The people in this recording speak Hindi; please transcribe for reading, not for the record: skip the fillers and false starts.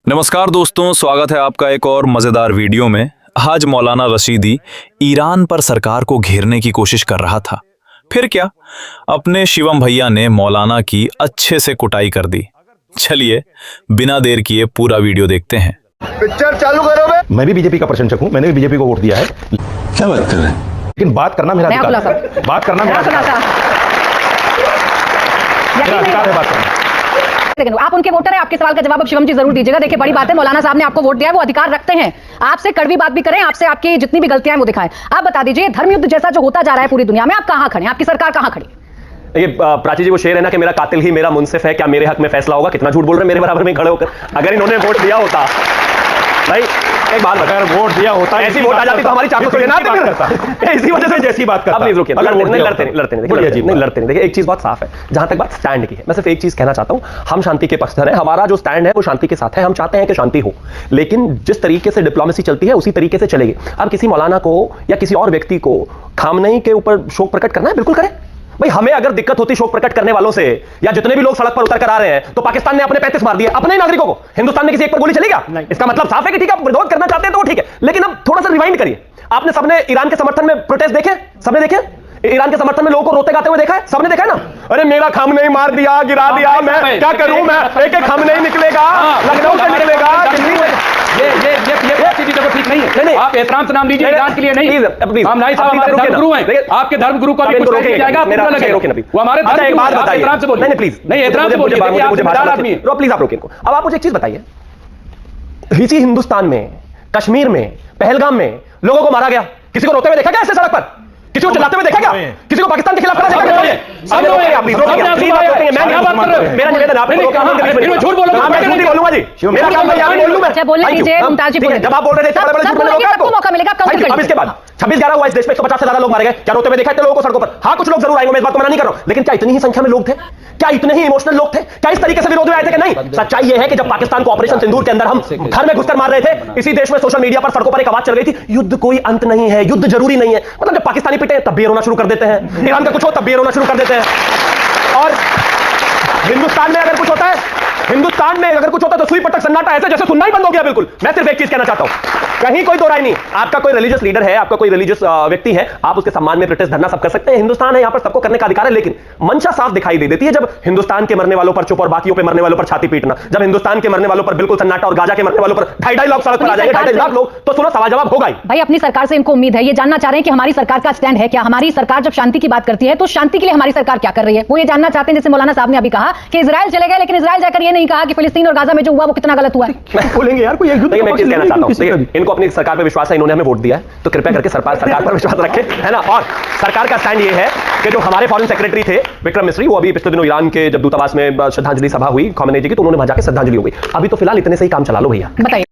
नमस्कार दोस्तों, स्वागत है आपका एक और मज़ेदार वीडियो में। आज मौलाना रशीदी ईरान पर सरकार को घेरने की कोशिश कर रहा था। फिर क्या, अपने शिवम भैया ने मौलाना की अच्छे से कुटाई कर दी। चलिए बिना देर किए पूरा वीडियो देखते हैं। पिक्चर चालू करो बे। मैं भी बीजेपी का प्रशंसक हूं, मैंने भी बीजेपी को वोट दिया है। क्या बात कर रहे हैं? लेकिन बात करना मेरा अधिकार है। बात करना मेरा अधिकार है। बात करना। आप उनके वोटर हैं, आपके सवाल का जवाब अब शिवम जी जरूर दीजिएगा। देखिए बड़ी बात है, मौलाना साहब ने आपको वोट दिया है, वो अधिकार रखते हैं आपसे कड़वी बात भी करें, आपसे आपकी जितनी भी गलतियां हैं वो दिखाएं। आप बता दीजिए, धर्म युद्ध जैसा जो होता जा रहा है पूरी दुनिया में, आप कहां खड़े हैं? आपकी सरकार कहां खड़ी? ये प्राची जी वो शेर है ना कि मेरा कातिल ही मेरा मुंसिफ है, क्या मेरे हक में फैसला होगा? कितना झूठ बोल रहे हैं मेरे बराबर में खड़े होकर। अगर इन्होंने वोट दिया होता, भाई एक बात, अगर वोट दिया होता, ऐसी वोट आ जाती तो हमारी चाबी थोड़ी ना आती। इसी वजह से जैसी बात करता। अब नहीं रुकिए, लड़ते नहीं। देखिए एक चीज बहुत साफ है, जहां तक बात स्टैंड की है, मैं सिर्फ एक चीज कहना चाहता हूं, हम शांति के पक्षधर हैं। हमारा जो स्टैंड है वो शांति के साथ है। हम चाहते हैं कि शांति हो, लेकिन जिस तरीके से डिप्लोमेसी चलती है उसी तरीके से चलेगी। अब किसी मौलाना को या किसी और व्यक्ति को खामनेई के ऊपर शोक प्रकट करना है, बिल्कुल करें भाई। हमें अगर दिक्कत होती शोक प्रकट करने वालों से, या जितने भी लोग सड़क पर उतर कर आ रहे हैं, तो पाकिस्तान ने अपने 35 मार दिए अपने नागरिकों को, हिंदुस्तान ने किसी एक पर गोली चलेगा? इसका मतलब साफ है कि ठीक है, आप विरोध करना चाहते हैं तो वो ठीक है, लेकिन अब थोड़ा सा रिवाइंड करिए। आपने सबने ईरान के समर्थन में प्रोटेस्ट देखे? सबने देखे? ईरान के समर्थन में लोगों को रोते गाते हुए देखा है? सबने देखा है ना? अरे मेरा खामनेई मार दिया, गिरा दिया, मैं क्या करूं? मैं एक एक खामनेई निकलेगा, लखनऊ से निकलेगा, दिल्ली में। ये ठीक नहीं है। नहीं, आप एहतराम से नाम लीजिए, ईरान के लिए नहीं। प्लीज हम नहीं साहब, हमारे धर्मगुरु हैं। आपके धर्मगुरु को भी कुछ नहीं जाएगा, मेरा रोके ना, वो हमारे अच्छा एक बात बताइए। एहतराम से बोलिए। नहीं प्लीज, नहीं एहतराम से बोलिए, आप जिम्मेदार आदमी हैं। प्लीज आप रोके इनको। अब आप मुझे एक चीज बताइए, इसी हिंदुस्तान में, कश्मीर में, पहलगाम में लोगों को मारा गया, किसी को रोते हुए देखा क्या ऐसे सड़क पर? किसी को चिल्लाते हुए देखा क्या? किसी को पाकिस्तान के खिलाफ खड़ा देखा क्या? सब लोग हैं, आप प्लीज रोकिए, प्लीज आप रोकेंगे। मैं क्या बात कर रहे हो? मेरा निवेदन आप झूठ बोलूंगा जी। मेरा काम भाई, आप बोल लूं मैं। अच्छा बोलने दीजिए, मुमताज जी बोलिए। जब आप बोल रहे थे बड़े बड़े झूठ बोलने का आपको मौका मिलेगा, काउंटर करिए। अब इसके बाद 26/11 हुआ, इस देश में 150 से ज्यादा लोग मारे गए। क्या रोते हुए देखा इतने लोगों को सड़कों पर? हाँ, कुछ लोग जरूर आएंगे, मैं इस बात को मना नहीं कर रहा हूं, लेकिन क्या इतनी ही संख्या में लोग थे? क्या इतने ही इमोशनल लोग थे? क्या इस तरीके से विरोध में आए थे कि नहीं? सच्चाई यह है कि जब पाकिस्तान को ऑपरेशन सिंदूर के अंदर हम घर में घुसकर मार रहे थे, इसी देश में सोशल मीडिया पर सड़कों पर एक आवाज चल गई थी, युद्ध कोई अंत नहीं है, युद्ध जरूरी नहीं है। मतलब जब पाकिस्तानी पिटे तब भी रोना शुरू कर देते हैं, ईरान का कुछ हो तब भी रोना शुरू कर देते हैं, और हिंदुस्तान में अगर कुछ होता है, हिंदुस्तान में अगर कुछ होता है तो सुई पटक सन्नाटा, ऐसे जैसे सुनना ही बंद हो गया। बिल्कुल, मैं सिर्फ एक चीज कहना चाहता हूं, कहीं कोई दो राय नहीं। आपका कोई रिलीजियस लीडर है, आपका कोई रिलीजियस व्यक्ति है, आप उसके सम्मान में प्रोटेस्ट धरना सब कर सकते हैं। हिंदुस्तान है, यहां पर सबको करने का अधिकार है, लेकिन मंशा साफ दिखाई दे देती है जब हिंदुस्तान के मरने वालों पर चुप और बाकियों पे मरने वालों पर छाती पीटना। जब हिंदुस्तान के मरने वालों पर बिल्कुल सन्नाटा और गाजा के मरने वालों पर 2.5 लाख सड़क पर आ जाएंगे, 2.5 लाख लोग, तो सुनो सवाल जवाब होगा ही। भाई अपनी सरकार से इनको उम्मीद है, ये जानना चाह रहे हैं कि हमारी सरकार का स्टैंड है क्या? हमारी सरकार जब शांति की बात करती है तो शांति के लिए हमारी सरकार क्या कर रही है, वो ये जानना चाहते हैं। जैसे मौलाना साहब ने अभी कहा कि इजराइल चले गए, लेकिन इजराइल जाकर ये नहीं कहा कि फिलिस्तीन और गाजा में जो हुआ वो कितना गलत हुआ है। बोलेंगे यार कोई, मैं कहना चाहता हूं, इनको अपनी सरकार पर विश्वास है, इन्होंने हमें वोट दिया है, तो कृपया करके सरकार पर विश्वास रखें, है ना। और सरकार का स्टैंड ये है कि जो हमारे फॉरेन सेक्रेटरी थे विक्रम मिस्री, वो अभी पिछले दिनों ईरान के जब दूतावास में श्रद्धांजलि सभा हुई खामेनेई जी की, तो उन्होंने वहां जाकर श्रद्धांजलि हो गई। अभी तो फिलहाल इतने से ही काम चला लो भैया। बताइए।